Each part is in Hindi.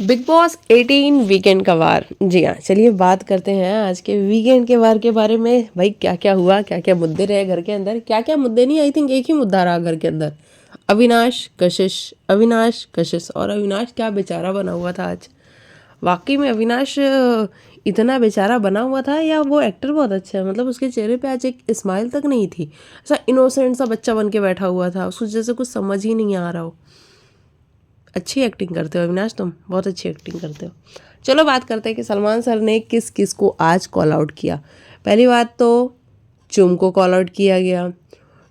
बिग बॉस 18 वीकेंड का वार। जी हाँ, चलिए बात करते हैं आज के वीकेंड के वार के बारे में। भाई क्या क्या हुआ, क्या क्या मुद्दे रहे घर के अंदर, क्या क्या मुद्दे नहीं, आई थिंक एक ही मुद्दा रहा घर के अंदर। अविनाश कशिश, अविनाश कशिश। और अविनाश क्या बेचारा बना हुआ था आज। वाकई में अविनाश इतना बेचारा बना हुआ था, या वो एक्टर बहुत अच्छा है। मतलब उसके चेहरे पे आज एक स्माइल तक नहीं थी। ऐसा इनोसेंट सा बच्चा बन के बैठा हुआ था, उसको जैसे कुछ समझ ही नहीं आ रहा हो। अच्छी एक्टिंग करते हो अविनाश, तुम बहुत अच्छी एक्टिंग करते हो। चलो बात करते हैं कि सलमान सर ने किस किस को आज कॉल आउट किया। पहली बात तो चुम को कॉल आउट किया गया।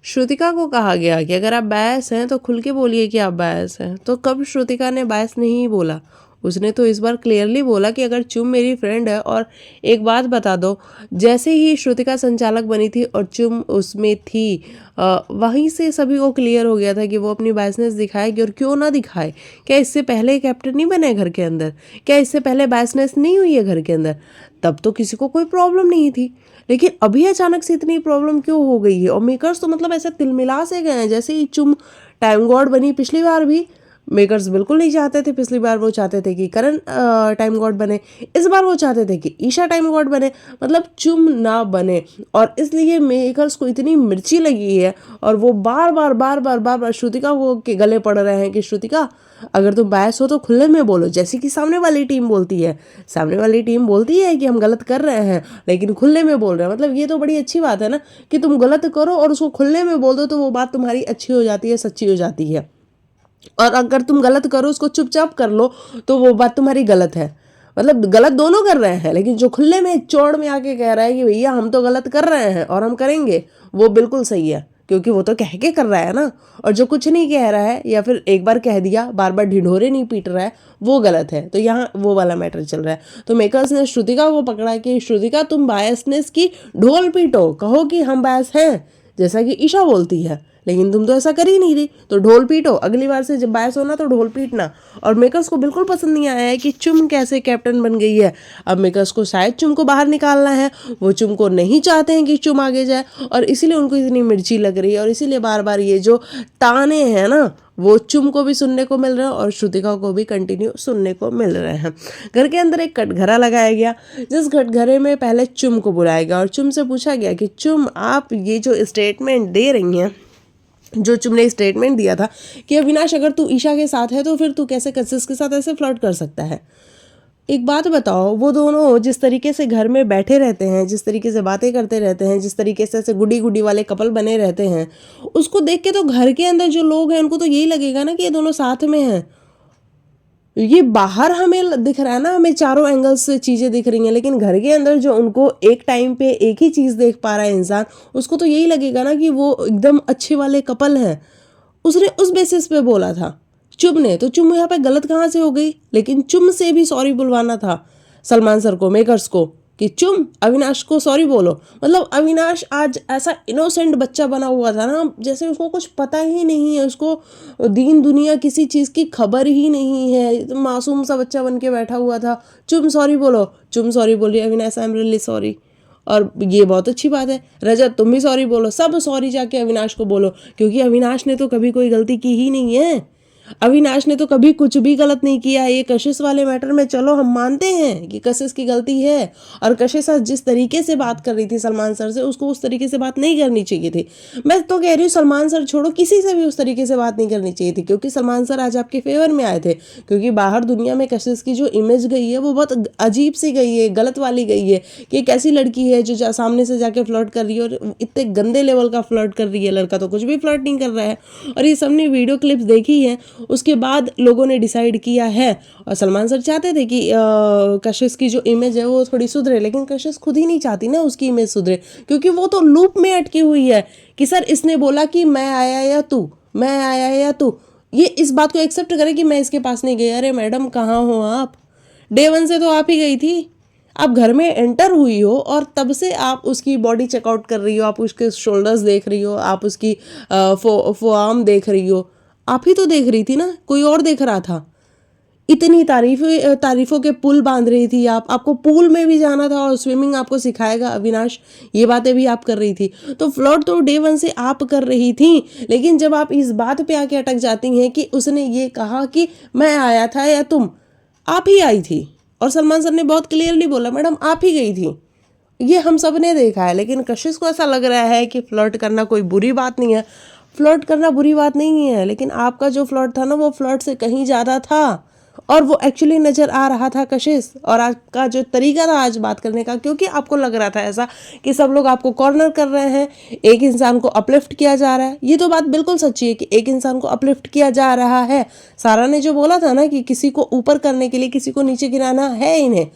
श्रुतिका को कहा गया कि अगर आप बायस हैं तो खुल के बोलिए कि आप बायस हैं। तो कब श्रुतिका ने बायस नहीं बोला। उसने तो इस बार क्लियरली बोला कि अगर चुम मेरी फ्रेंड है। और एक बात बता दो, जैसे ही श्रुतिका संचालक बनी थी और चुम उसमें थी, वहीं से सभी को क्लियर हो गया था कि वो अपनी बायसनेस दिखाएगी, और क्यों ना दिखाए। क्या इससे पहले कैप्टन नहीं बने घर के अंदर? क्या इससे पहले बायसनेस नहीं हुई है घर के अंदर? तब तो किसी को कोई प्रॉब्लम नहीं थी। लेकिन अभी अचानक से इतनी प्रॉब्लम क्यों हो गई है? और मेकर्स तो मतलब ऐसे तिलमिला से गए हैं। जैसे ही चुम टाइम गॉड बनी, पिछली बार भी मेकर्स बिल्कुल नहीं चाहते थे। पिछली बार वो चाहते थे कि करण टाइम गॉड बने, इस बार वो चाहते थे कि ईशा टाइम गॉड बने, मतलब चुम ना बने। और इसलिए मेकर्स को इतनी मिर्ची लगी है, और वो बार बार बार बार बार बार श्रुतिका को के गले पड़ रहे हैं कि श्रुतिका अगर तुम बायस हो तो खुले में बोलो, जैसे कि सामने वाली टीम बोलती है। सामने वाली टीम बोलती है कि हम गलत कर रहे हैं, लेकिन खुले में बोल रहे हैं। मतलब ये तो बड़ी अच्छी बात है ना, कि तुम गलत करो और उसको खुले में बोल दो, तो वो बात तुम्हारी अच्छी हो जाती है, सच्ची हो जाती है। और अगर तुम गलत करो, उसको चुपचाप कर लो, तो वो बात तुम्हारी गलत है। मतलब गलत दोनों कर रहे हैं, लेकिन जो खुले में चौड़ में आके कह रहा है कि भैया हम तो गलत कर रहे हैं और हम करेंगे, वो बिल्कुल सही है, क्योंकि वो तो कह के कर रहा है ना। और जो कुछ नहीं कह रहा है, या फिर एक बार कह दिया, बार बार ढिढोरे नहीं पीट रहा है, वो गलत है। तो यहाँ वो वाला मैटर चल रहा है। तो मेकर्स ने श्रुतिका को पकड़ा कि श्रुतिका तुम बायसनेस की ढोल पीटो, कहो कि हम बायस हैं, जैसा कि ईशा बोलती है। लेकिन तुम तो ऐसा कर ही नहीं रही, तो ढोल पीटो। अगली बार से जब बायस होना तो ढोल पीटना। और मेकर्स को बिल्कुल पसंद नहीं आया है कि चुम कैसे कैप्टन बन गई है। अब मेकर्स को शायद चुम को बाहर निकालना है। वो चुम को नहीं चाहते हैं कि चुम आगे जाए, और इसीलिए उनको इतनी मिर्ची लग रही है। और इसीलिए बार बार ये जो ताने हैं ना, वो चुम को भी सुनने को मिल रहे हैं और श्रुतिका को भी कंटिन्यू सुनने को मिल रहे हैं। घर के अंदर एक कटघरा लगाया गया, जिस कटघरे में पहले चुम को बुलाया गया और चुम से पूछा गया कि चुम, आप ये जो स्टेटमेंट दे रही हैं, जो तुमने स्टेटमेंट दिया था कि अविनाश अगर तू ईशा के साथ है तो फिर तू कैसे कशिश के साथ ऐसे फ्लर्ट कर सकता है। एक बात बताओ, वो दोनों जिस तरीके से घर में बैठे रहते हैं, जिस तरीके से बातें करते रहते हैं, जिस तरीके से ऐसे गुडी गुडी वाले कपल बने रहते हैं, उसको देख के तो घर के अंदर जो लोग हैं उनको तो यही लगेगा ना कि ये दोनों साथ में हैं। ये बाहर हमें दिख रहा है ना, हमें चारों एंगल से चीज़ें दिख रही हैं, लेकिन घर के अंदर जो उनको एक टाइम पे एक ही चीज़ देख पा रहा है इंसान, उसको तो यही लगेगा ना कि वो एकदम अच्छे वाले कपल हैं। उसने उस बेसिस पे बोला था चुम ने, तो चुम यहाँ पे गलत कहाँ से हो गई? लेकिन चुम से भी सॉरी बुलवाना था सलमान सर को, मेकर्स को, कि चुम अविनाश को सॉरी बोलो। मतलब अविनाश आज ऐसा इनोसेंट बच्चा बना हुआ था ना, जैसे उसको कुछ पता ही नहीं है, उसको दीन दुनिया किसी चीज़ की खबर ही नहीं है, तो मासूम सा बच्चा बन के बैठा हुआ था। चुम सॉरी बोलो, चुम सॉरी बोली, Avinash I am really sorry. और ये बहुत अच्छी बात है। रजत तुम भी सॉरी बोलो, सब सॉरी जाके अविनाश को बोलो, क्योंकि अविनाश ने तो कभी कोई गलती की ही नहीं है। अविनाश ने तो कभी कुछ भी गलत नहीं किया। ये कशिश वाले मैटर में चलो हम मानते हैं कि कशिश की गलती है, और कशिश जिस तरीके से बात कर रही थी सलमान सर से, उसको उस तरीके से बात नहीं करनी चाहिए थी। मैं तो कह रही हूँ सलमान सर छोड़ो, किसी से भी उस तरीके से बात नहीं करनी चाहिए थी, क्योंकि सलमान सर आज आपके फेवर में आए थे। क्योंकि बाहर दुनिया में कशिश की जो इमेज गई है वो बहुत अजीब सी गई है, गलत वाली गई है, कि एक ऐसी लड़की है जो सामने से जाके फ्लर्ट कर रही है, और इतने गंदे लेवल का फ्लर्ट कर रही है। लड़का तो कुछ भी फ्लर्ट नहीं कर रहा है। और ये सबने वीडियो क्लिप्स देखी है, उसके बाद लोगों ने डिसाइड किया है। और सलमान सर चाहते थे कि कशिश की जो इमेज है वो थोड़ी सुधरे, लेकिन कशिश खुद ही नहीं चाहती ना उसकी इमेज सुधरे, क्योंकि वो तो लूप में अटकी हुई है कि सर इसने बोला कि मैं आया या तू, मैं आया या तू, ये इस बात को एक्सेप्ट करे कि मैं इसके पास नहीं गई। अरे मैडम कहाँ हो आप? डे वन से तो आप ही गई थी। आप घर में एंटर हुई हो और तब से आप उसकी बॉडी चेकआउट कर रही हो, आप उसके शोल्डर्स देख रही हो, आप उसकी फोआर्म देख रही हो। आप ही तो देख रही थी ना, कोई और देख रहा था? इतनी तारीफों के पुल बांध रही थी आप, आपको पूल में भी जाना था और स्विमिंग आपको सिखाएगा अविनाश, ये बातें भी आप कर रही थी। तो फ्लर्ट तो डे वन से आप कर रही थी, लेकिन जब आप इस बात पे आके अटक जाती हैं कि उसने ये कहा कि मैं आया था या तुम, आप ही आई थी। और सलमान सर ने बहुत क्लियरली बोला मैडम आप ही गई थी। ये हम सब ने देखा है। लेकिन कशिश को ऐसा लग रहा है कि फ्लर्ट करना कोई बुरी बात नहीं है। फ्लर्ट करना बुरी बात नहीं है, लेकिन आपका जो फ्लर्ट था ना वो फ्लर्ट से कहीं ज़्यादा था, और वो एक्चुअली नज़र आ रहा था कशिश। और आपका जो तरीका था आज बात करने का, क्योंकि आपको लग रहा था ऐसा कि सब लोग आपको कॉर्नर कर रहे हैं, एक इंसान को अपलिफ्ट किया जा रहा है। ये तो बात बिल्कुल सच्ची है कि एक इंसान को अपलिफ्ट किया जा रहा है। सारा ने जो बोला था ना कि किसी को ऊपर करने के लिए किसी को नीचे गिराना है इन्हें,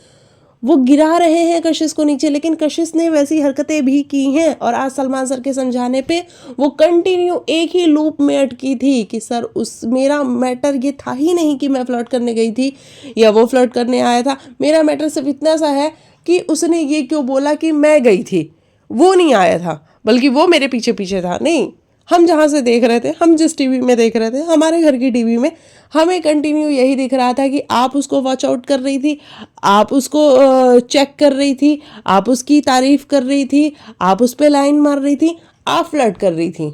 वो गिरा रहे हैं कशिश को नीचे। लेकिन कशिश ने वैसी हरकतें भी की हैं, और आज सलमान सर के समझाने पे वो कंटिन्यू एक ही लूप में अटकी थी कि सर उस मेरा मैटर ये था ही नहीं कि मैं फ्लर्ट करने गई थी या वो फ्लर्ट करने आया था। मेरा मैटर सिर्फ इतना सा है कि उसने ये क्यों बोला कि मैं गई थी, वो नहीं आया था, बल्कि वो मेरे पीछे पीछे था। नहीं, हम जहाँ से देख रहे थे, हम जिस टीवी में देख रहे थे, हमारे घर की टीवी में हमें कंटिन्यू यही दिख रहा था कि आप उसको वॉच आउट कर रही थी, आप उसको चेक कर रही थी, आप उसकी तारीफ कर रही थी, आप उस पर लाइन मार रही थी, आप फ्लर्ट कर रही थी,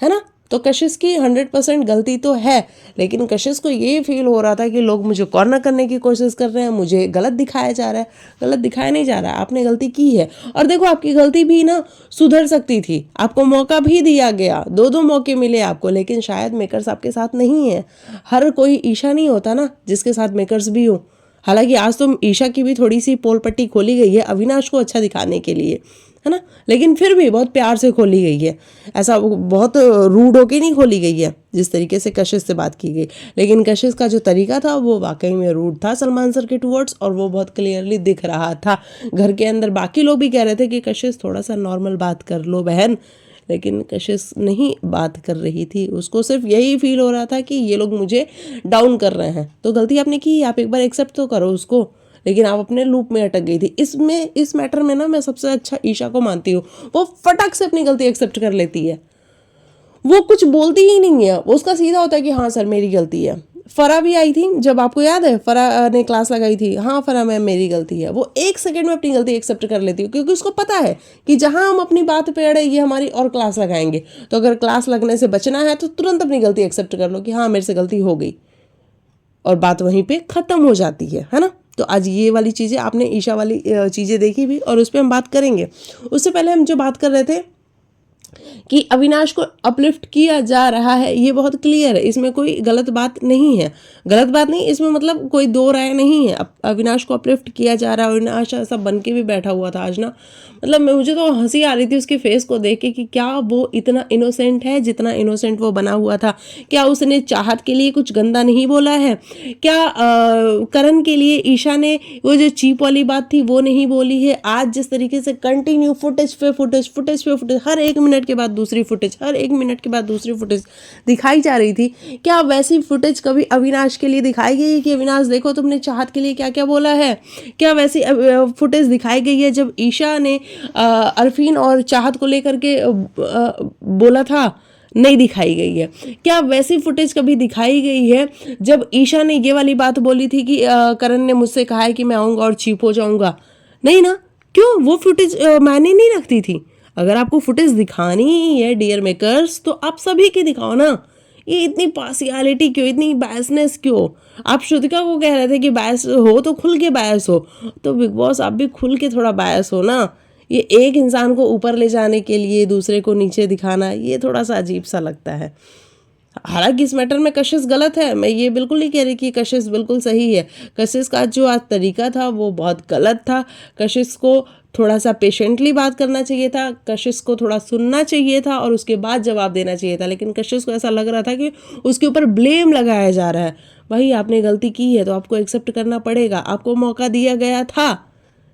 है ना। तो कशिश की 100% गलती तो है, लेकिन कशिश को ये फील हो रहा था कि लोग मुझे कॉर्नर करने की कोशिश कर रहे हैं, मुझे गलत दिखाया जा रहा है। गलत दिखाया नहीं जा रहा है, आपने गलती की है। और देखो आपकी गलती भी ना सुधर सकती थी, आपको मौका भी दिया गया, दो मौके मिले आपको, लेकिन शायद मेकर्स आपके साथ नहीं है। हर कोई ईशा नहीं होता ना जिसके साथ मेकर्स भी हो। हालांकि आज तो ईशा की भी थोड़ी सी पोल पट्टी खोली गई है अविनाश को अच्छा दिखाने के लिए, है ना, लेकिन फिर भी बहुत प्यार से खोली गई है। ऐसा बहुत रूड होके नहीं खोली गई है जिस तरीके से कशिश से बात की गई। लेकिन कशिश का जो तरीका था वो वाकई में रूड था सलमान सर के टूवर्ड्स, और वो बहुत क्लियरली दिख रहा था। घर के अंदर बाकी लोग भी कह रहे थे कि कशिश थोड़ा सा नॉर्मल बात कर लो बहन, लेकिन कशिश नहीं बात कर रही थी। उसको सिर्फ यही फील हो रहा था कि ये लोग मुझे डाउन कर रहे हैं। तो गलती आपने की, आप एक बार एक्सेप्ट तो करो उसको, लेकिन आप अपने लूप में अटक गई थी। इस मैटर में ना मैं सबसे अच्छा ईशा को मानती हूँ। वो फटक से अपनी गलती एक्सेप्ट कर लेती है, वो कुछ बोलती ही नहीं है, वो उसका सीधा होता है कि हाँ सर मेरी गलती है। फरा भी आई थी, जब आपको याद है फरा ने क्लास लगाई थी, हाँ फरा मैम मेरी गलती है, वो 1 सेकंड में अपनी गलती एक्सेप्ट कर लेती है, क्योंकि उसको पता है कि जहाँ हम अपनी बात पे अड़े ये हमारी और क्लास लगाएंगे। तो अगर क्लास लगने से बचना है तो तुरंत अपनी गलती एक्सेप्ट कर लो कि हाँ मेरे से गलती हो गई, और बात वहीं पे ख़त्म हो जाती है ना। तो आज ये वाली चीज़ें आपने ईशा वाली चीज़ें देखी भी, और उस पर हम बात करेंगे। उससे पहले हम जो बात कर रहे थे कि अविनाश को अपलिफ्ट किया जा रहा है, ये बहुत क्लियर है, इसमें कोई गलत बात नहीं है। गलत बात नहीं, इसमें मतलब कोई दो राय नहीं है। अविनाश को अपलिफ्ट किया जा रहा है। अविनाश ऐसा बन के भी बैठा हुआ था आज ना, मतलब मुझे तो हंसी आ रही थी उसके फेस को देख के कि क्या वो इतना इनोसेंट है जितना इनोसेंट वो बना हुआ था। क्या उसने चाहत के लिए कुछ गंदा नहीं बोला है? क्या करण के लिए ईशा ने वो जो चीप वाली बात थी वो नहीं बोली है? आज जिस तरीके से कंटिन्यू फुटेज पे फुटेज, हर 1 मिनट के बाद दूसरी फुटेज, हर 1 मिनट के बाद दूसरी फुटेज दिखाई जा रही थी, क्या वैसी फुटेज कभी अविनाश के लिए दिखाई गई है कि अविनाश देखो तुमने चाहत के लिए क्या क्या बोला है? क्या वैसी फुटेज दिखाई गई है जब ईशा ने अरफीन और चाहत को लेकर के बोला था? नहीं दिखाई गई है। क्या वैसी फुटेज कभी दिखाई गई है जब ईशा ने ये वाली बात बोली थी कि करण ने मुझसे कहा है कि मैं आऊँगा और चीप हो जाऊँगा? नहीं ना। क्यों? वो फुटेज मायने नहीं रखती थी। अगर आपको फुटेज दिखानी ही है डियर मेकर्स तो आप सभी की दिखाओ ना। ये इतनी पार्शियलिटी क्यों, इतनी बायसनेस क्यों? आप श्रुतिका को कह रहे थे कि बायस हो तो खुल के बायस हो, तो बिग बॉस आप भी खुल के थोड़ा बायस हो ना। ये एक इंसान को ऊपर ले जाने के लिए दूसरे को नीचे दिखाना, ये थोड़ा सा अजीब सा लगता है। हालांकि इस मैटर में कशिश गलत है, मैं ये बिल्कुल नहीं कह रही कि कशिश बिल्कुल सही है। कशिश का जो आज तरीका था वो बहुत गलत था। कशिश को थोड़ा सा पेशेंटली बात करना चाहिए था, कशिश को थोड़ा सुनना चाहिए था और उसके बाद जवाब देना चाहिए था। लेकिन कशिश को ऐसा लग रहा था कि उसके ऊपर ब्लेम लगाया जा रहा है। भाई आपने गलती की है तो आपको एक्सेप्ट करना पड़ेगा। आपको मौका दिया गया था,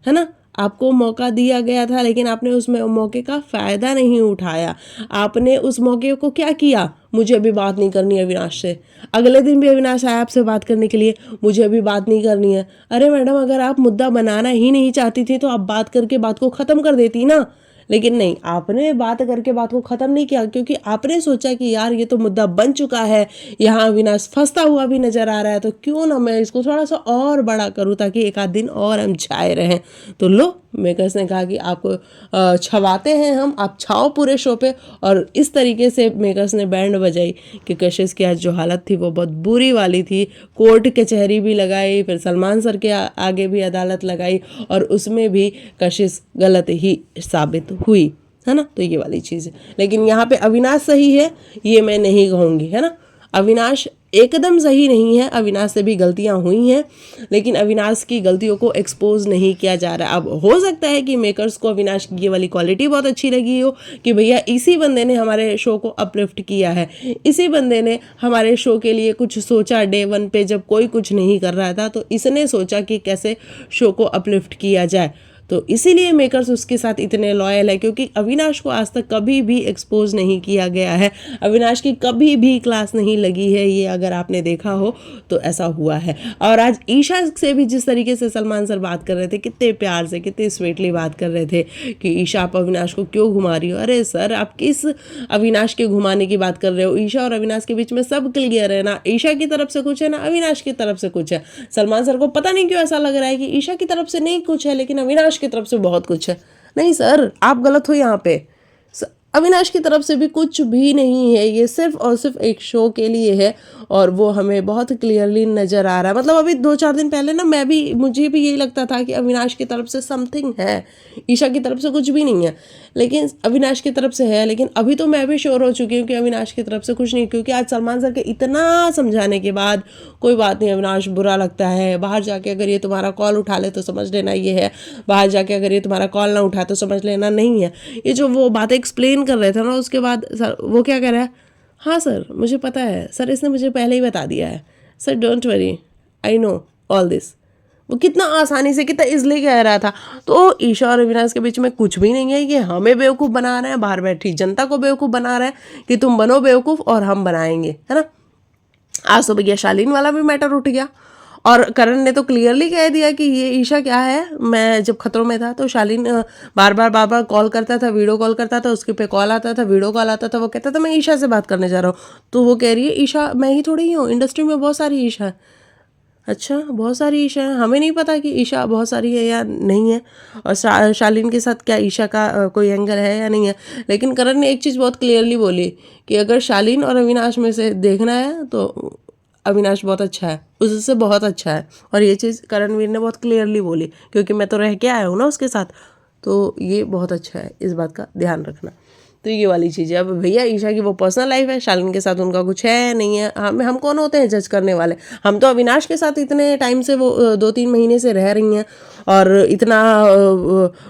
है ना, आपको मौका दिया गया था, लेकिन आपने उस मौके का फ़ायदा नहीं उठाया। आपने उस मौके को क्या किया? मुझे अभी बात नहीं करनी है अविनाश से। अगले दिन भी अविनाश आया आपसे बात करने के लिए, मुझे अभी बात नहीं करनी है। अरे मैडम, अगर आप मुद्दा बनाना ही नहीं चाहती थी तो आप बात करके बात को ख़त्म कर देती ना। लेकिन नहीं, आपने बात करके बात को ख़त्म नहीं किया, क्योंकि आपने सोचा कि यार ये तो मुद्दा बन चुका है, यहाँ अविनाश फंसता हुआ भी नज़र आ रहा है, तो क्यों ना मैं इसको थोड़ा सा और बड़ा करूँ ताकि एक आध दिन और हम छाए रहें। तो लो, मेकर्स ने कहा कि आप छवाते हैं हम, आप छाओ पूरे शो पे। और इस तरीके से मेकर्स ने बैंड बजाई कि कशिश की आज जो हालत थी वो बहुत बुरी वाली थी। कोर्ट कचहरी भी लगाई, फिर सलमान सर के आगे भी अदालत लगाई और उसमें भी कशिश गलत ही साबित हुई, है ना। तो ये वाली चीज़ है। लेकिन यहाँ पे अविनाश सही है ये मैं नहीं कहूँगी, है ना। अविनाश एकदम सही नहीं है, अविनाश से भी गलतियां हुई हैं, लेकिन अविनाश की गलतियों को एक्सपोज नहीं किया जा रहा है। अब हो सकता है कि मेकर्स को अविनाश की ये वाली क्वालिटी बहुत अच्छी लगी हो कि भैया इसी बंदे ने हमारे शो को अपलिफ्ट किया है, इसी बंदे ने हमारे शो के लिए कुछ सोचा डे वन पे जब कोई कुछ नहीं कर रहा था, तो इसने सोचा कि कैसे शो को अपलिफ्ट किया जाए। तो इसीलिए मेकर्स उसके साथ इतने लॉयल है, क्योंकि अविनाश को आज तक कभी भी एक्सपोज नहीं किया गया है, अविनाश की कभी भी क्लास नहीं लगी है। ये अगर आपने देखा हो तो ऐसा हुआ है। और आज ईशा से भी जिस तरीके से सलमान सर बात कर रहे थे, कितने प्यार से कितने स्वीटली बात कर रहे थे कि ईशा आप अविनाश को क्यों घुमा रही हो। अरे सर, आप किस अविनाश के घुमाने की बात कर रहे हो? ईशा और अविनाश के बीच में सब क्लियर है ना, ईशा की तरफ से कुछ है ना अविनाश की तरफ से कुछ है। सलमान सर को पता नहीं क्यों ऐसा लग रहा है कि ईशा की तरफ से नहीं कुछ है लेकिन अविनाश की तरफ से बहुत कुछ है। नहीं सर, आप गलत हो यहाँ पे। अविनाश की तरफ से भी कुछ भी नहीं है, ये सिर्फ और सिर्फ एक शो के लिए है और वो हमें बहुत क्लियरली नज़र आ रहा है। मतलब अभी 2-4 दिन पहले ना मुझे भी यही लगता था कि अविनाश की तरफ से समथिंग है, ईशा की तरफ से कुछ भी नहीं है, लेकिन अविनाश की तरफ से है। लेकिन अभी तो मैं भी श्योर हो चुकी हूँ कि अविनाश की तरफ से कुछ नहीं, क्योंकि आज सलमान सर के इतना समझाने के बाद कोई बात नहीं, अविनाश बुरा लगता है, बाहर जाके अगर ये तुम्हारा कॉल उठा ले तो समझ लेना ये है, बाहर जाके अगर ये तुम्हारा कॉल ना उठा तो समझ लेना नहीं है। ये जो वो बातें एक्सप्लेन कर रहे थे ना, उसके बाद सर वो क्या कह रहा है, हाँ सर मुझे पता है सर, इसने मुझे पहले ही बता दिया है sir, don't worry, I know all this. वो कितना आसानी से कितना इजली कह रहा था। तो ईशा और अविनाश के बीच में कुछ भी नहीं है, ये हमें बेवकूफ़ बना रहे हैं, बाहर बैठी जनता को बेवकूफ़ बना रहे हैं कि तुम बनो बेवकूफ़ और हम बनाएंगे, है ना। आज तो भैया शालीन वाला भी मैटर उठ गया और करण ने तो क्लियरली कह दिया कि ये ईशा क्या है। मैं जब खतरों में था तो शालीन बार बार कॉल करता था, वीडियो कॉल करता था, उसके पे कॉल आता था, वीडियो कॉल आता था, वो कहता था मैं ईशा से बात करने जा रहा हूँ। तो वो कह रही है ईशा मैं ही थोड़ी ही हूँ, इंडस्ट्री में बहुत सारी ईशा है। अच्छा, बहुत सारी ईशा है, हमें नहीं पता कि ईशा बहुत सारी है या नहीं है, और शालीन के साथ क्या ईशा का कोई एंगल है या नहीं है। लेकिन करण ने एक चीज़ बहुत क्लियरली बोली कि अगर शालीन और अविनाश में से देखना है तो अविनाश बहुत अच्छा है, उससे बहुत अच्छा है। और ये चीज़ करणवीर ने बहुत क्लियरली बोली, क्योंकि मैं तो रह के आया हूँ ना उसके साथ, तो ये बहुत अच्छा है, इस बात का ध्यान रखना। तो ये वाली चीज़ है। अब भैया ईशा की वो पर्सनल लाइफ है, शालीन के साथ उनका कुछ है नहीं है, हम कौन होते हैं जज करने वाले। हम तो अविनाश के साथ इतने टाइम से वो 2-3 महीने से रह रही हैं और इतना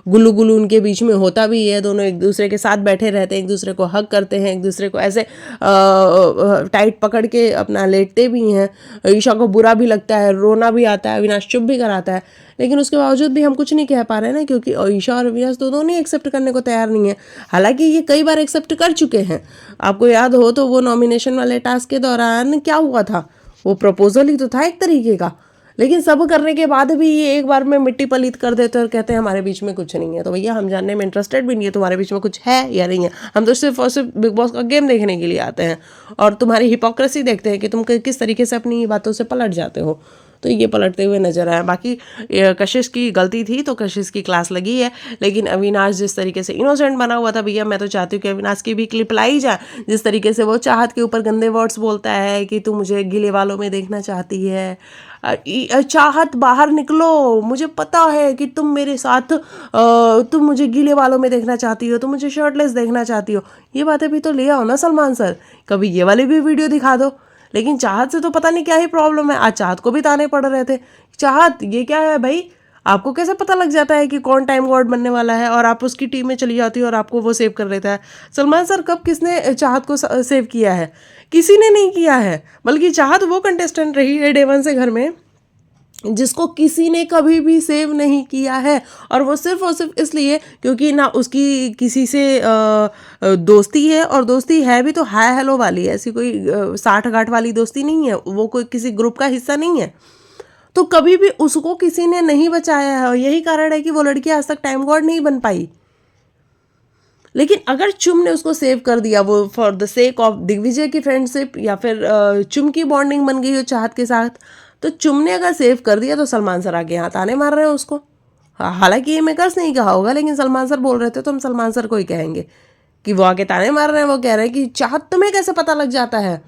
गुल्लू गुल्लू उनके बीच में होता भी है, दोनों एक दूसरे के साथ बैठे रहते हैं, एक दूसरे को हग करते हैं, एक दूसरे को ऐसे टाइट पकड़ के अपना लेटते भी हैं। ईशा को बुरा भी लगता है, रोना भी आता है, अविनाश चुप भी कराता है, लेकिन उसके बावजूद भी हम कुछ नहीं कह पा रहे हैं ना, क्योंकि ईशा और अविनाश दोनों नहीं एक्सेप्ट करने को तैयार नहीं है। हालांकि ये कई बार एक्सेप्ट कर चुके हैं, आपको याद हो तो वो नॉमिनेशन वाले टास्क के दौरान क्या हुआ था, वो प्रपोजल ही तो था एक तरीके का। लेकिन सब करने के बाद भी ये एक बार में मिट्टी पलीत कर देते और कहते हैं हमारे बीच में कुछ नहीं है। तो भैया हम जानने में इंटरेस्टेड भी नहीं है तुम्हारे बीच में कुछ है या नहीं है, हम तो सिर्फ और सिर्फ बिग बॉस का गेम देखने के लिए आते हैं और तुम्हारी हिपोक्रेसी देखते हैं कि तुम किस तरीके से अपनी बातों से पलट जाते हो। तो ये पलटते हुए नजर आया। बाकी कशिश की गलती थी तो कशिश की क्लास लगी है, लेकिन अविनाश जिस तरीके से इनोसेंट बना हुआ था, भैया मैं तो चाहती हूँ कि अविनाश की भी क्लिप लाई जाए। जिस तरीके से वो चाहत के ऊपर गंदे वर्ड्स बोलता है कि तू मुझे गीले वालों में देखना चाहती है, चाहत बाहर निकलो, मुझे पता है कि तुम मेरे साथ तुम मुझे गीले वालों में देखना चाहती हो, तुम मुझे शर्टलेस देखना चाहती हो। ये बातें भी तो ले आओ ना सलमान सर, कभी ये वाली भी वीडियो दिखा दो। लेकिन चाहत से तो पता नहीं क्या ही प्रॉब्लम है, आज चाहत को भी ताने पड़ रहे थे, चाहत ये क्या है भाई, आपको कैसे पता लग जाता है कि कौन टाइम गॉड बनने वाला है और आप उसकी टीम में चली जाती हो और आपको वो सेव कर लेता है। सलमान सर कब किसने चाहत को सेव किया है? किसी ने नहीं किया है, बल्कि चाहत वो कंटेस्टेंट रही है डे वन से घर में जिसको किसी ने कभी भी सेव नहीं किया है, और वो सिर्फ और सिर्फ इसलिए क्योंकि ना उसकी किसी से दोस्ती है, और दोस्ती है भी तो हाय हेलो वाली है, ऐसी कोई साठ गांठ वाली दोस्ती नहीं है, वो कोई किसी ग्रुप का हिस्सा नहीं है। तो कभी भी उसको किसी ने नहीं बचाया है और यही कारण है कि वो लड़की आज तक टाइम गॉड नहीं बन पाई। लेकिन अगर चुम ने उसको सेव कर दिया, वो for the sake of Digvijay की फ्रेंडशिप या फिर चुम की बॉन्डिंग बन गई हो चाहत के साथ, तो चुम ने अगर सेव कर दिया तो सलमान सर आगे हाथ आने मार रहे हैं उसको। हालांकि ये मेकर्स नहीं कहा होगा, लेकिन सलमान सर बोल रहे थे तो हम सलमान सर को ही कहेंगे कि वो आके ताने मार रहे हैं। वो कह रहे हैं कि चाहत तुम्हें कैसे पता लग जाता है।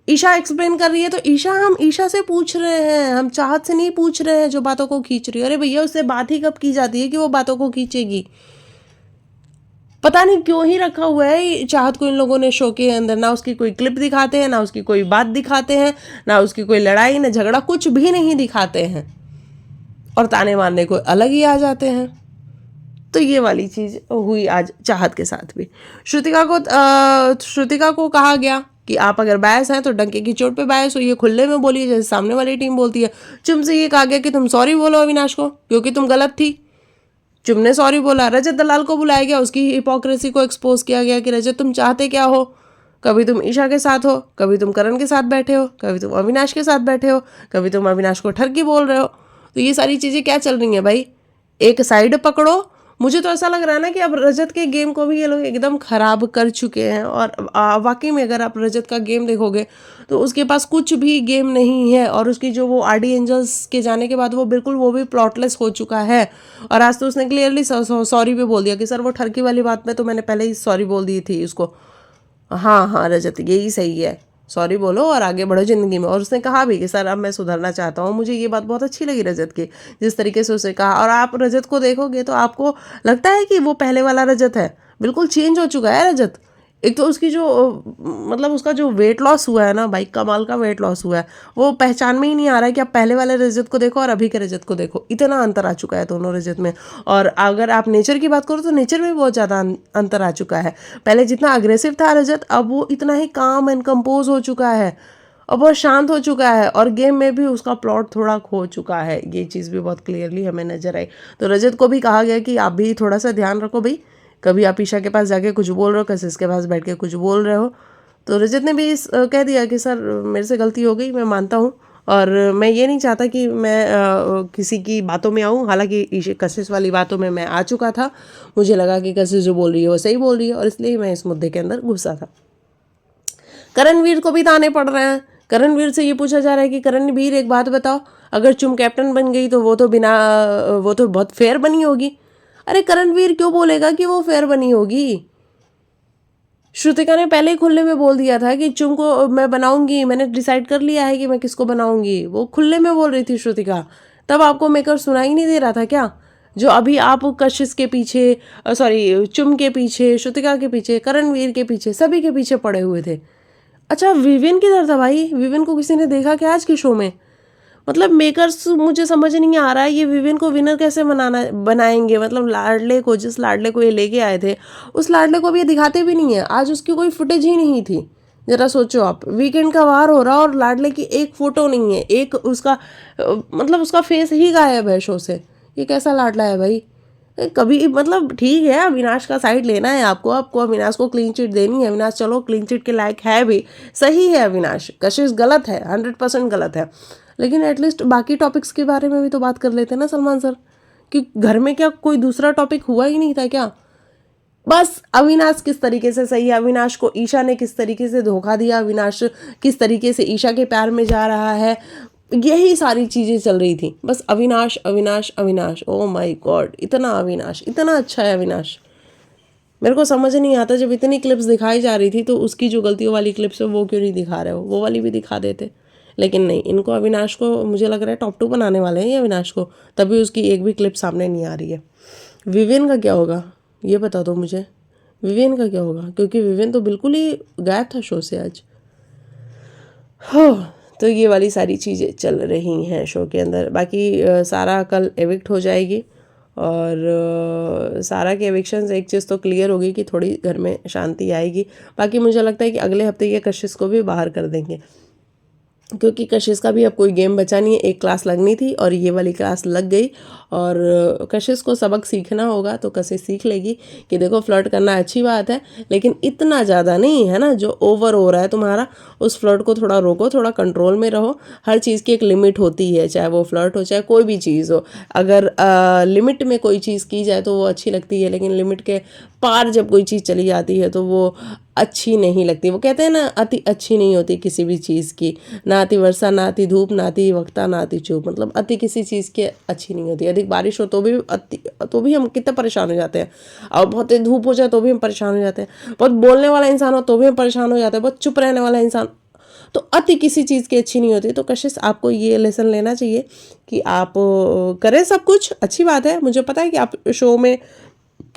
ईशा एक्सप्लेन कर रही है तो हम ईशा से पूछ रहे हैं, हम चाहत से नहीं पूछ रहे हैं जो बातों को खींच रही है। अरे भैया, उससे बात ही कब की जाती है कि वो बातों को खींचेगी। पता नहीं क्यों ही रखा हुआ है चाहत को इन लोगों ने शो के अंदर। ना उसकी कोई क्लिप दिखाते हैं, ना उसकी कोई बात दिखाते हैं, ना उसकी कोई लड़ाई ना झगड़ा, कुछ भी नहीं दिखाते हैं, और ताने मारने को अलग ही आ जाते हैं। तो ये वाली चीज़ हुई आज चाहत के साथ भी। श्रुतिका को कहा गया कि आप अगर बायस हैं तो डंके की चोट पे बायस हो, ये खुले में बोलिए जैसे सामने वाली टीम बोलती है। चुम से ये कहा गया कि तुम सॉरी बोलो अविनाश को क्योंकि तुम गलत थी। चुम ने सॉरी बोला। रजत दलाल को बुलाया गया, उसकी हिपोक्रेसी को एक्सपोज किया गया कि रजत तुम चाहते क्या हो। कभी तुम ईशा के साथ हो, कभी तुम करण के साथ बैठे हो, कभी तुम अविनाश के साथ बैठे हो, कभी तुम अविनाश को ठरकी बोल रहे हो। तो ये सारी चीज़ें क्या चल रही हैं भाई, एक साइड पकड़ो। मुझे तो ऐसा लग रहा है ना कि अब रजत के गेम को भी ये लोग एकदम ख़राब कर चुके हैं। और वाकई में अगर आप रजत का गेम देखोगे तो उसके पास कुछ भी गेम नहीं है, और उसकी जो वो आरडी एंजल्स के जाने के बाद वो बिल्कुल वो भी प्लॉटलेस हो चुका है। और आज तो उसने क्लियरली सॉरी भी बोल दिया कि सर वो ठरकी वाली बात में तो मैंने पहले ही सॉरी बोल दी थी उसको। हाँ हाँ रजत, यही सही है, सॉरी बोलो और आगे बढ़ो ज़िंदगी में। और उसने कहा भी कि सर अब मैं सुधरना चाहता हूँ। मुझे ये बात बहुत अच्छी लगी रजत की, जिस तरीके से उसने कहा। और आप रजत को देखोगे तो आपको लगता है कि वो पहले वाला रजत है, बिल्कुल चेंज हो चुका है रजत। एक तो उसकी जो मतलब उसका जो वेट लॉस हुआ है ना भाई, कमाल का वेट लॉस हुआ है। वो पहचान में ही नहीं आ रहा है कि आप पहले वाले रजत को देखो और अभी के रजत को देखो, इतना अंतर आ चुका है दोनों रजत में। और अगर आप नेचर की बात करो तो नेचर में बहुत ज़्यादा अंतर आ चुका है। पहले जितना अग्रेसिव था रजत, अब वो इतना ही काम एंड कंपोज हो चुका है, अब बहुत शांत हो चुका है। और गेम में भी उसका प्लॉट थोड़ा खो चुका है, ये चीज़ भी बहुत क्लियरली हमें नजर आई। तो रजत को भी कहा गया कि आप भी थोड़ा सा ध्यान रखो भाई, कभी आप ईशा के पास जाके कुछ बोल रहे हो, कशिश के पास बैठ के कुछ बोल रहे हो। तो रजत ने भी कह दिया कि सर मेरे से गलती हो गई, मैं मानता हूँ, और मैं ये नहीं चाहता कि मैं किसी की बातों में आऊँ। हालांकि कशिश वाली बातों में मैं आ चुका था, मुझे लगा कि कशिश जो बोल रही है वो सही बोल रही है, और इसलिए मैं इस मुद्दे के अंदर घुसा था। करणवीर को भी ताने पड़ रहे हैं। करणवीर से ये पूछा जा रहा है कि करणवीर एक बात बताओ, अगर चुम कैप्टन बन गई तो वो तो बहुत फेयर बनी होगी। अरे करणवीर क्यों बोलेगा कि वो फेयर बनी होगी? श्रुतिका ने पहले ही खुले में बोल दिया था कि चुम को मैं बनाऊंगी, मैंने डिसाइड कर लिया है कि मैं किसको बनाऊंगी। वो खुले में बोल रही थी श्रुतिका। तब आपको मेकर सुनाई नहीं दे रहा था क्या? जो अभी आप कशिश के पीछे, सॉरी चुम के पीछे, श्रुतिका के पीछे, करणवीर के पीछे, सभी के पीछे पड़े हुए थे। अच्छा विविन किधर था भाई? विविन को किसी ने देखा क्या आज के शो में? मतलब मेकर्स, मुझे समझ नहीं आ रहा है ये विविन को विनर कैसे बनाएंगे। मतलब लाडले को, जिस लाडले को ये लेके आए थे, उस लाडले को अब ये दिखाते भी नहीं है। आज उसकी कोई फुटेज ही नहीं थी। जरा सोचो आप, वीकेंड का वार हो रहा और लाडले की एक फोटो नहीं है, एक उसका मतलब उसका फेस ही गायब है शो से। ये कैसा लाडला है भाई? कभी मतलब ठीक है, अविनाश का साइड लेना है आपको अविनाश को क्लीन चिट देनी है। अविनाश चलो क्लीन चिट के लायक है भी, सही है अविनाश। कशिश गलत है, 100% गलत है, लेकिन एटलीस्ट बाकी टॉपिक्स के बारे में भी तो बात कर लेते हैं ना सलमान सर, कि घर में क्या कोई दूसरा टॉपिक हुआ ही नहीं था क्या? बस अविनाश किस तरीके से सही है, अविनाश को ईशा ने किस तरीके से धोखा दिया, अविनाश किस तरीके से ईशा के प्यार में जा रहा है, यही सारी चीज़ें चल रही थी। बस Avinash Avinash Avinash, oh my God, इतना अविनाश, इतना अच्छा है अविनाश। मेरे को समझ नहीं आता, जब इतनी क्लिप्स दिखाई जा रही थी तो उसकी जो गलतियों वाली क्लिप्स है वो क्यों नहीं दिखा रहे हो? वो वाली भी दिखा देते। लेकिन नहीं, इनको अविनाश को मुझे लग रहा है टॉप 2 बनाने वाले हैं ये अविनाश को, तभी उसकी एक भी क्लिप सामने नहीं आ रही है। विवेन का क्या होगा ये बता दो मुझे, विवेन का क्या होगा? क्योंकि विवेन तो बिल्कुल ही गायब था शो से आज। हो, तो ये वाली सारी चीज़ें चल रही हैं शो के अंदर। बाकी सारा कल एविक्ट हो जाएगी, और सारा के एविक्शन से एक चीज़ तो क्लियर होगी कि थोड़ी घर में शांति आएगी। बाकी मुझे लगता है कि अगले हफ्ते ये कशिश को भी बाहर कर देंगे, क्योंकि कशिश का भी अब कोई गेम बचा नहीं है। एक क्लास लगनी थी और ये वाली क्लास लग गई, और कशिश को सबक सीखना होगा तो कशिश सीख लेगी कि देखो फ्लर्ट करना अच्छी बात है, लेकिन इतना ज़्यादा नहीं है ना, जो ओवर हो रहा है तुम्हारा, उस फ्लर्ट को थोड़ा रोको, थोड़ा कंट्रोल में रहो। हर चीज़ की एक लिमिट होती है, चाहे वो फ्लर्ट हो चाहे कोई भी चीज़ हो। अगर लिमिट में कोई चीज़ की जाए तो वो अच्छी लगती है, लेकिन लिमिट के पार जब कोई चीज़ चली जाती है तो वो अच्छी नहीं लगती। वो कहते हैं ना, अति अच्छी नहीं होती किसी भी चीज़ की, ना अति वर्षा, ना अति धूप, ना अति वक्ता, ना अति चूप। मतलब अति किसी चीज़ की अच्छी नहीं होती। अधिक बारिश हो तो भी हम कितना परेशान हो जाते हैं, और बहुत तेज धूप हो जाए तो भी हम परेशान हो जाते हैं, बहुत बोलने वाला इंसान हो तो भी हम परेशान हो जाते हैं, बहुत चुप रहने वाला इंसान। तो अति किसी चीज़ की अच्छी नहीं होती। तो कशिश आपको ये लेसन लेना चाहिए कि आप करें सब कुछ, अच्छी बात है। मुझे पता है कि आप शो में,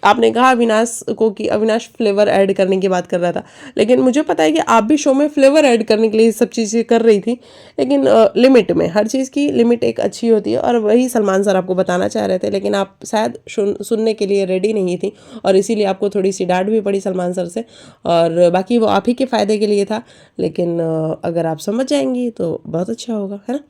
आपने कहा अविनाश को कि अविनाश फ्लेवर ऐड करने की बात कर रहा था, लेकिन मुझे पता है कि आप भी शो में फ्लेवर ऐड करने के लिए सब चीज़ें कर रही थी, लेकिन लिमिट में। हर चीज़ की लिमिट एक अच्छी होती है, और वही सलमान सर आपको बताना चाह रहे थे, लेकिन आप शायद सुनने के लिए रेडी नहीं थी, और इसीलिए आपको थोड़ी सी डांट भी पड़ी सलमान सर से। और बाकी वो आप ही के फ़ायदे के लिए था, लेकिन अगर आप समझ जाएंगी तो बहुत अच्छा होगा, है ना।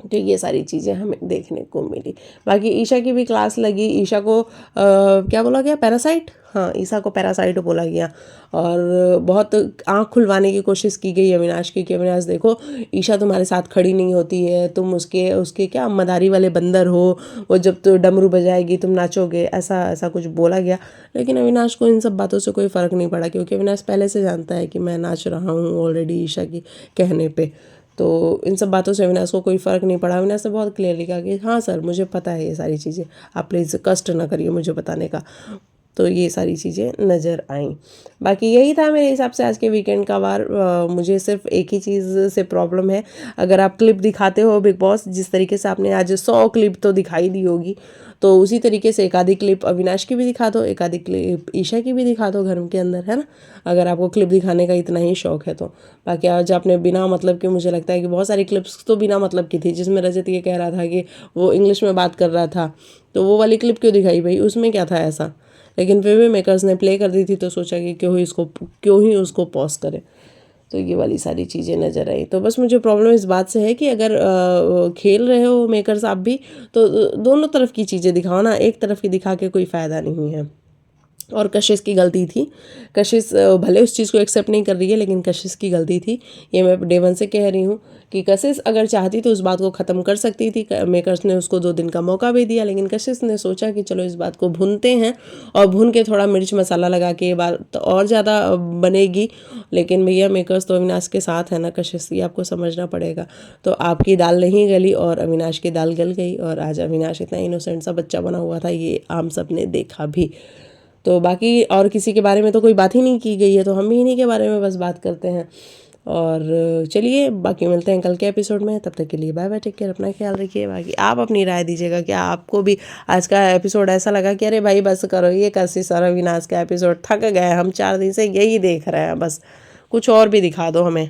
तो ये सारी चीज़ें हमें देखने को मिली। बाकी ईशा की भी क्लास लगी। ईशा को क्या बोला गया, पैरासाइट, हाँ ईशा को पैरासाइट बोला गया, और बहुत आँख खुलवाने की कोशिश की गई अविनाश की, कि अविनाश देखो, ईशा तुम्हारे साथ खड़ी नहीं होती है, तुम उसके क्या मदारी वाले बंदर हो, वो जब तो डमरू बजाएगी तुम नाचोगे, ऐसा ऐसा कुछ बोला गया। लेकिन अविनाश को इन सब बातों से कोई फ़र्क नहीं पड़ा, क्योंकि अविनाश पहले से जानता है कि मैं नाच रहा हूँ ऑलरेडी ईशा की कहने पे। तो इन सब बातों से अविनाश को कोई फ़र्क नहीं पड़ा। अविनाश ने बहुत क्लियरली कहा कि हाँ सर, मुझे पता है ये सारी चीज़ें, आप प्लीज़ कष्ट ना करिए मुझे बताने का। तो ये सारी चीज़ें नज़र आईं। बाकी यही था मेरे हिसाब से आज के वीकेंड का वार। मुझे सिर्फ एक ही चीज़ से प्रॉब्लम है, अगर आप क्लिप दिखाते हो बिग बॉस, जिस तरीके से आपने आज 100 क्लिप तो दिखाई दी होगी, तो उसी तरीके से एक आधी क्लिप अविनाश की भी दिखा दो, एक आधी क्लिप ईशा की भी दिखा दो घर के अंदर, है ना, अगर आपको क्लिप दिखाने का इतना ही शौक है तो। बाकी आज आपने बिना मतलब के, मुझे लगता है कि बहुत सारी क्लिप्स तो बिना मतलब की थी, जिसमें रजत ये कह रहा था कि वो इंग्लिश में बात कर रहा था, तो वो वाली क्लिप क्यों दिखाई भाई, उसमें क्या था ऐसा। लेकिन फिर भी मेकर्स ने प्ले कर दी थी, तो सोचा कि क्यों ही उसको पॉज करें। तो ये वाली सारी चीज़ें नज़र आई। तो बस मुझे प्रॉब्लम इस बात से है कि अगर खेल रहे हो मेकर्स आप भी, तो दोनों तरफ की चीज़ें दिखाओ ना, एक तरफ की दिखा के कोई फ़ायदा नहीं है। और कशिश की गलती थी। कशिश भले उस चीज़ को एक्सेप्ट नहीं कर रही है, लेकिन कशिश की गलती थी। ये मैं डे वन से कह रही हूँ कि कशिश अगर चाहती तो उस बात को ख़त्म कर सकती थी। मेकर्स ने उसको 2 दिन का मौका भी दिया, लेकिन कशिश ने सोचा कि चलो इस बात को भूनते हैं, और भून के थोड़ा मिर्च मसाला लगा के ये बात तो और ज़्यादा बनेगी। लेकिन भैया मेकर्स तो अविनाश के साथ है ना कशिश, ये आपको समझना पड़ेगा। तो आपकी दाल नहीं गली और अविनाश की दाल गल गई, और आज अविनाश इतना इनोसेंट सा बच्चा बना हुआ था, ये हम सब ने देखा भी। तो बाकी और किसी के बारे में तो कोई बात ही नहीं की गई है, तो हम भी इन्हीं के बारे में बस बात करते हैं। और चलिए, बाकी मिलते हैं कल के एपिसोड में। तब तक के लिए बाय बाय, टेक केयर, अपना ख्याल रखिए। बाकी आप अपनी राय दीजिएगा, क्या आपको भी आज का एपिसोड ऐसा लगा कि अरे भाई बस करो, ये कशिश और अविनाश का एपिसोड, थक गए हम, 4 दिन से यही देख रहे हैं, बस कुछ और भी दिखा दो हमें।